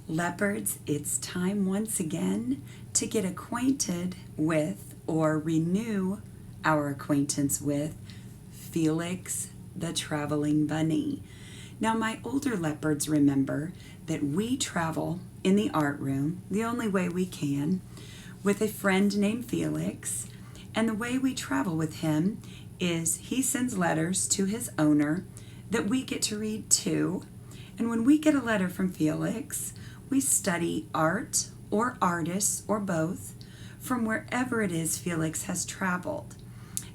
Leopards, it's time once again to get acquainted with or renew our acquaintance with Felix the Traveling Bunny. Now, my older leopards remember that we travel in the art room the only way we can with a friend named Felix, and the way we travel with him is he sends letters to his owner that we get to read too. And when we get a letter from Felix, we study art or artists or both from wherever it is Felix has traveled.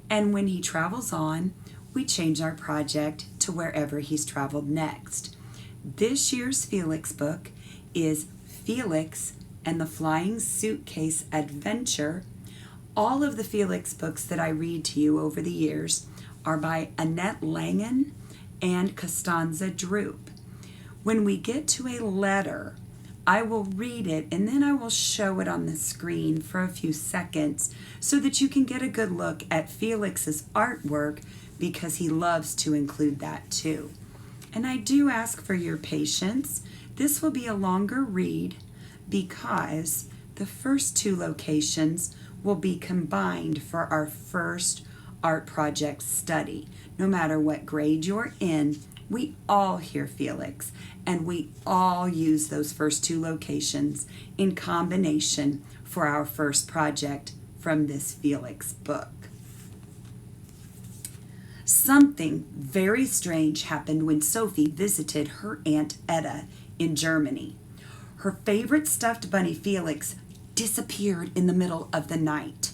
And when he travels on, we change our project to wherever he's traveled next. This year's Felix book is Felix and the Flying Suitcase Adventure. All of the Felix books that I read to you over the years are by Annette Langen and Costanza Droop. When we get to a letter, I will read it and then I will show it on the screen for a few seconds so that you can get a good look at Felix's artwork, because he loves to include that too. And I do ask for your patience. This will be a longer read because the first two locations will be combined for our first art project study. No matter what grade you're in, we all hear Felix, and we all use those first two locations in combination for our first project from this Felix book. Something very strange happened when Sophie visited her Aunt Etta in Germany. Her favorite stuffed bunny Felix disappeared in the middle of the night.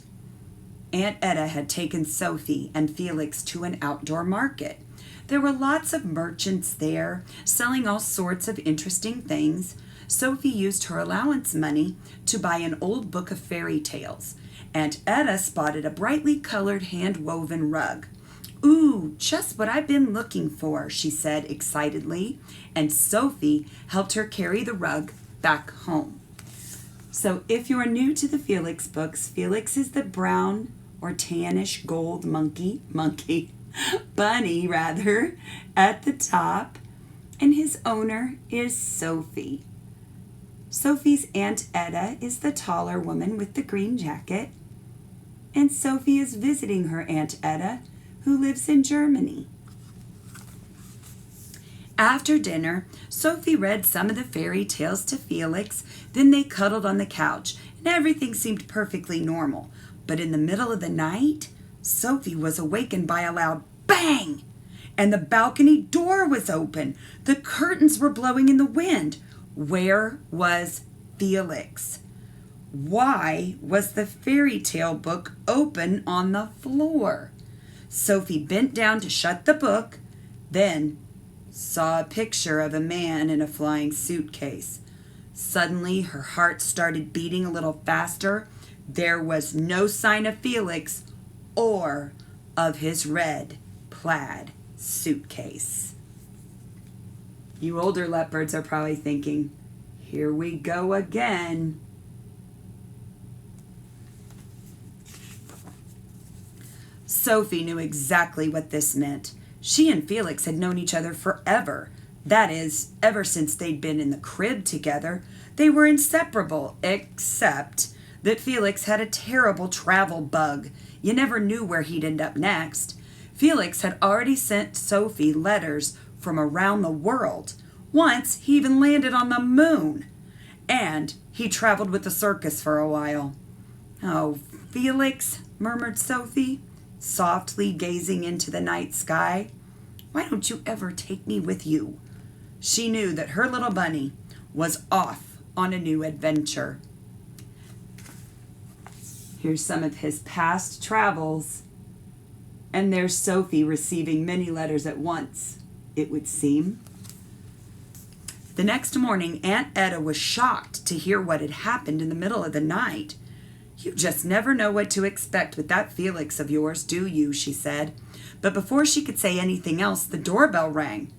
Aunt Etta had taken Sophie and Felix to an outdoor market. There were lots of merchants there selling all sorts of interesting things. Sophie used her allowance money to buy an old book of fairy tales. Aunt Etta spotted a brightly colored hand-woven rug. "Ooh, just what I've been looking for," she said excitedly, and Sophie helped her carry the rug back home. So if you're new to the Felix books, Felix is the brown or tannish gold bunny at the top, and his owner is Sophie. Sophie's Aunt Etta is the taller woman with the green jacket, and Sophie is visiting her Aunt Etta, who lives in Germany. After dinner, Sophie read some of the fairy tales to Felix, then they cuddled on the couch, and everything seemed perfectly normal. But in the middle of the night, Sophie was awakened by a loud bang, and the balcony door was open. The curtains were blowing in the wind. Where was Felix? Why was the fairy tale book open on the floor? Sophie bent down to shut the book, then saw a picture of a man in a flying suitcase. Suddenly, her heart started beating a little faster. There was no sign of Felix or of his red plaid suitcase. You older leopards are probably thinking, "Here we go again." Sophie knew exactly what this meant. She and Felix had known each other forever. That is, ever since they'd been in the crib together. They were inseparable, except that Felix had a terrible travel bug. You never knew where he'd end up next. Felix had already sent Sophie letters from around the world. Once, he even landed on the moon. And he traveled with the circus for a while. "Oh, Felix," murmured Sophie, softly gazing into the night sky. "Why don't you ever take me with you?" She knew that her little bunny was off on a new adventure. Here's some of his past travels. And there's Sophie receiving many letters at once, it would seem. The next morning, Aunt Etta was shocked to hear what had happened in the middle of the night. "You just never know what to expect with that Felix of yours, do you?" she said. But before she could say anything else, the doorbell rang.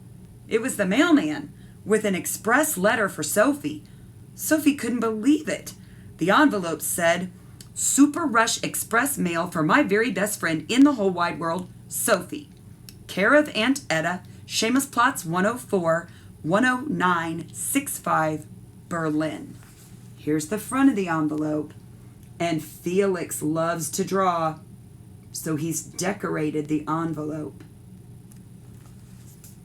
It was the mailman with an express letter for Sophie. Sophie couldn't believe it. The envelope said, "Super Rush Express Mail for my very best friend in the whole wide world, Sophie. Care of Aunt Etta, Seamus Plots 104, 10965 Berlin. Here's the front of the envelope. And Felix loves to draw, so he's decorated the envelope.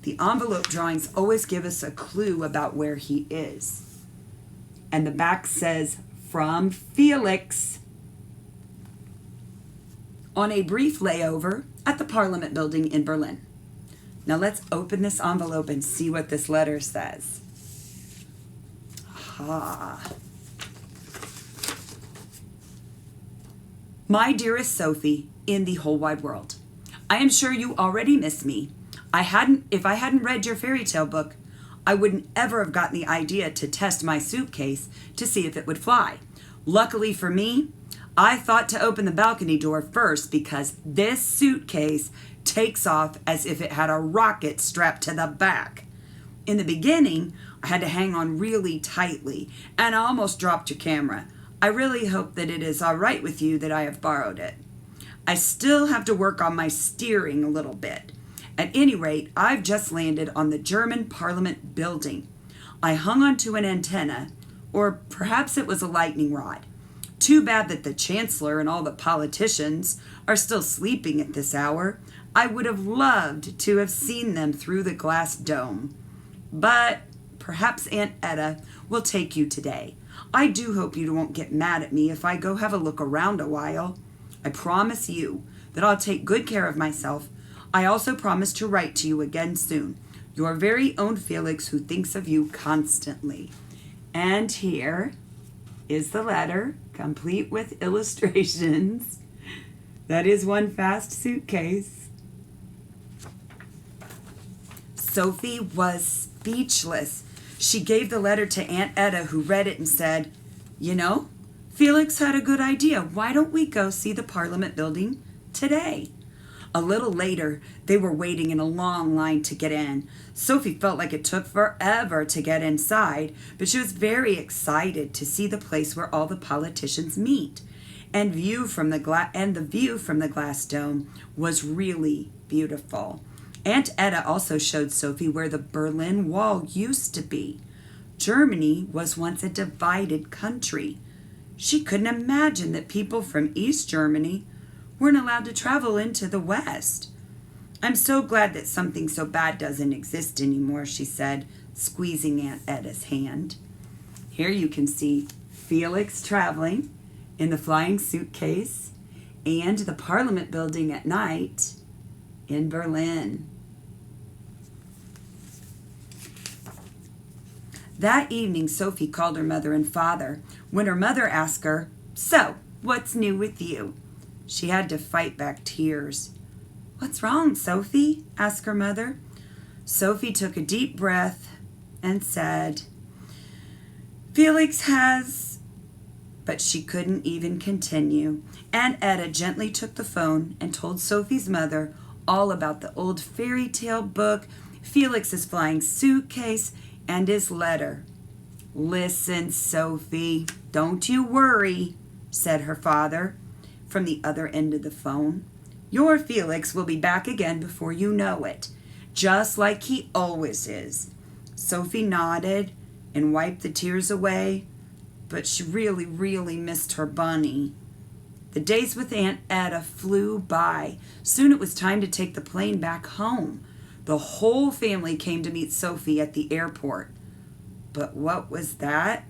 The envelope drawings always give us a clue about where he is. And the back says, from Felix. On a brief layover at the Parliament building in Berlin. Now let's open this envelope and see what this letter says. Aha. My dearest Sophie in the whole wide world, I am sure you already miss me. If I hadn't read your fairy tale book, I wouldn't ever have gotten the idea to test my suitcase to see if it would fly. Luckily for me, I thought to open the balcony door first because this suitcase takes off as if it had a rocket strapped to the back. In the beginning, I had to hang on really tightly, and I almost dropped your camera. I really hope that it is all right with you that I have borrowed it. I still have to work on my steering a little bit. At any rate, I've just landed on the German Parliament building. I hung onto an antenna, or perhaps it was a lightning rod. Too bad that the Chancellor and all the politicians are still sleeping at this hour. I would have loved to have seen them through the glass dome. But perhaps Aunt Etta will take you today. I do hope you won't get mad at me if I go have a look around a while. I promise you that I'll take good care of myself. I also promise to write to you again soon. Your very own Felix, who thinks of you constantly. And here is the letter, complete with illustrations. That is one fast suitcase. Sophie was speechless. She gave the letter to Aunt Etta, who read it and said, you know, Felix had a good idea. Why don't we go see the Parliament building today? A little later, they were waiting in a long line to get in. Sophie felt like it took forever to get inside, but she was very excited to see the place where all the politicians meet. And the view from the glass dome was really beautiful. Aunt Etta also showed Sophie where the Berlin Wall used to be. Germany was once a divided country. She couldn't imagine that people from East Germany weren't allowed to travel into the West. I'm so glad that something so bad doesn't exist anymore, she said, squeezing Aunt Etta's hand. Here you can see Felix traveling in the flying suitcase and the Parliament building at night in Berlin. That evening, Sophie called her mother and father. When her mother asked her, "So, what's new with you?" she had to fight back tears. "What's wrong, Sophie?" asked her mother. Sophie took a deep breath and said, "Felix has..." But she couldn't even continue. Aunt Etta gently took the phone and told Sophie's mother all about the old fairy tale book, Felix's flying suitcase, and his letter. "Listen, Sophie, don't you worry," said her father from the other end of the phone. "Your Felix will be back again before you know it, just like he always is." Sophie nodded and wiped the tears away, but she really, really missed her bunny. The days with Aunt Etta flew by. Soon it was time to take the plane back home. The whole family came to meet Sophie at the airport. But what was that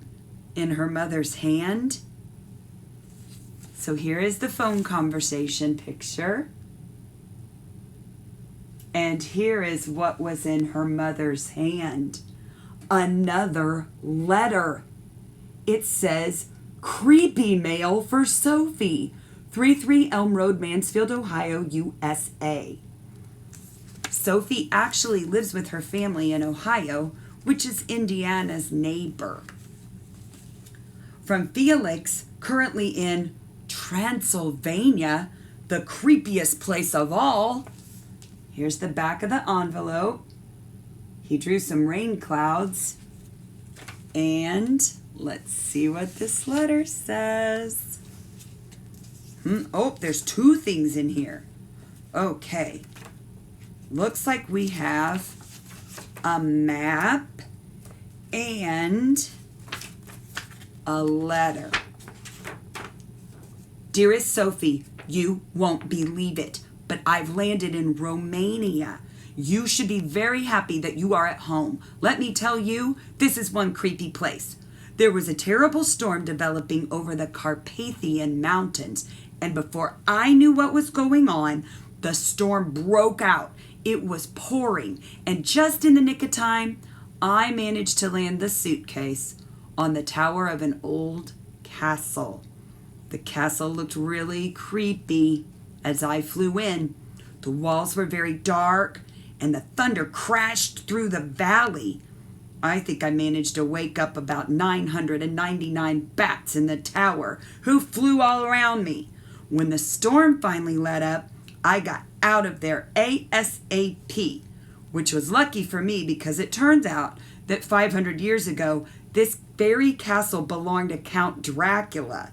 in her mother's hand? So here is the phone conversation picture. And here is what was in her mother's hand. Another letter. It says, "Creepy mail for Sophie, 33 Elm Road, Mansfield, Ohio, USA." Sophie actually lives with her family in Ohio, which is Indiana's neighbor. From Felix, currently in Transylvania, the creepiest place of all. Here's the back of the envelope. He drew some rain clouds. And let's see what this letter says. Oh, there's two things in here. Okay. Looks like we have a map and a letter. Dearest Sophie, you won't believe it, but I've landed in Romania. You should be very happy that you are at home. Let me tell you, this is one creepy place. There was a terrible storm developing over the Carpathian Mountains, and before I knew what was going on, the storm broke out. It was pouring, and just in the nick of time, I managed to land the suitcase on the tower of an old castle. The castle looked really creepy as I flew in. The walls were very dark, and the thunder crashed through the valley. I think I managed to wake up about 999 bats in the tower who flew all around me. When the storm finally let up, I got out of there ASAP, which was lucky for me because it turns out that 500 years ago, this very castle belonged to Count Dracula.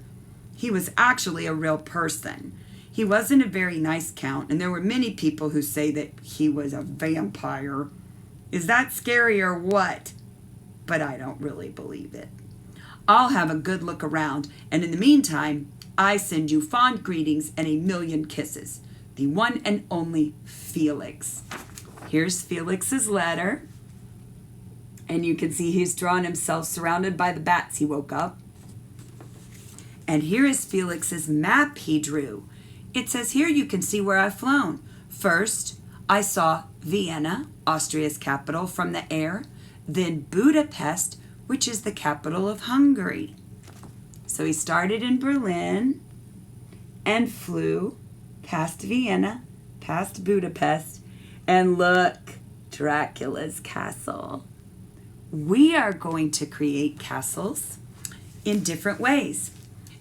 He was actually a real person. He wasn't a very nice count, and there were many people who say that he was a vampire. Is that scary or what? But I don't really believe it. I'll have a good look around, and in the meantime, I send you fond greetings and a million kisses. The one and only Felix. Here's Felix's letter. And you can see he's drawn himself surrounded by the bats he woke up. And here is Felix's map he drew. It says here you can see where I've flown. First, I saw Vienna, Austria's capital, from the air. Then Budapest, which is the capital of Hungary. So he started in Berlin and flew past Vienna, past Budapest, and look, Dracula's castle. We are going to create castles in different ways.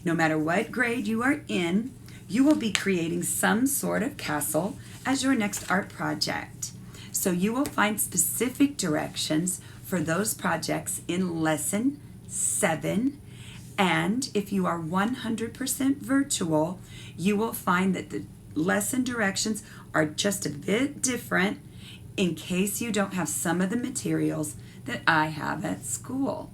No matter what grade you are in, you will be creating some sort of castle as your next art project. So you will find specific directions for those projects in Lesson 7. And if you are 100% virtual, you will find that the lesson directions are just a bit different in case you don't have some of the materials that I have at school.